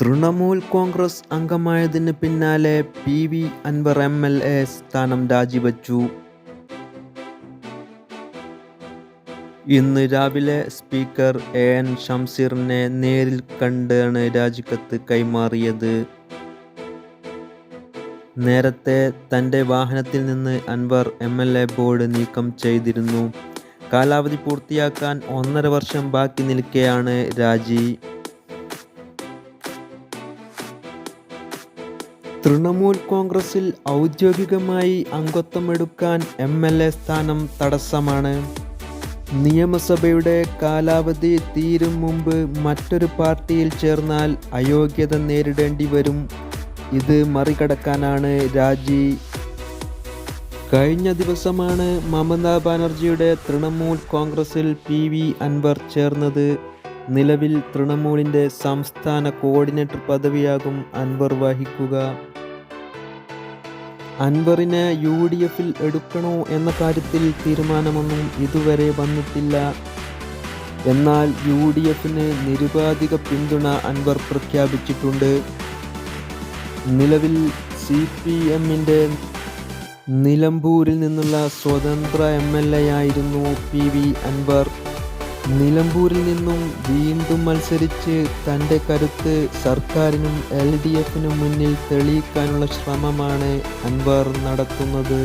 തൃണമൂൽ കോൺഗ്രസ് അംഗമായതിന് പിന്നാലെ PV. Anwar MLA സ്ഥാനം രാജിവച്ചു. ഇന്ന് രാവിലെ സ്പീക്കർ എ.എൻ. ഷംസീറിനെ നേരിൽ കണ്ടാണ് രാജിക്കത്ത് കൈമാറിയത്. നേരത്തെ തന്റെ വാഹനത്തിൽ നിന്ന് അൻവർ എം.എൽ.എ ബോർഡ് നീക്കം ചെയ്തിരുന്നു. കാലാവധി പൂർത്തിയാക്കാൻ 1.5 വർഷം ബാക്കി നിൽക്കെയാണ് രാജി. തൃണമൂൽ കോൺഗ്രസിൽ ഔദ്യോഗികമായി അംഗത്വമെടുക്കാൻ എം.എൽ.എ സ്ഥാനം തടസ്സമാണ്. നിയമസഭയുടെ കാലാവധി തീരും മുമ്പ് മറ്റൊരു പാർട്ടിയിൽ ചേർന്നാൽ അയോഗ്യത നേരിടേണ്ടി വരും. ഇത് മറികടക്കാനാണ് രാജി. കഴിഞ്ഞ ദിവസമാണ് മമതാ ബാനർജിയുടെ തൃണമൂൽ കോൺഗ്രസിൽ പി.വി. അൻവർ ചേർന്നത്. നിലവിൽ തൃണമൂലിന്റെ സംസ്ഥാന കോർഡിനേറ്റർ പദവിയാകും അൻവർ വഹിക്കുക. അൻവറിനെ യു.ഡി.എഫിൽ എടുക്കണോ എന്ന കാര്യത്തിൽ തീരുമാനമൊന്നും ഇതുവരെ വന്നിട്ടില്ല. എന്നാൽ യു.ഡി.എഫിന് നിരുപാധിക പിന്തുണ അൻവർ പ്രഖ്യാപിച്ചിട്ടുണ്ട്. നിലവിൽ സി.പി.എമ്മിന്റെ നിലമ്പൂരിൽ നിന്നുള്ള സ്വതന്ത്ര എം.എൽ.എയായിരുന്നു പി.വി. അൻവർ. നിലമ്പൂരിൽ നിന്നും വീണ്ടും മത്സരിച്ച് തന്റെ കരുത്ത് സർക്കാരിനും എൽ.ഡി.എഫിനും മുന്നിൽ തെളിയിക്കാനുള്ള ശ്രമമാണ് അൻവർ നടത്തുന്നത്.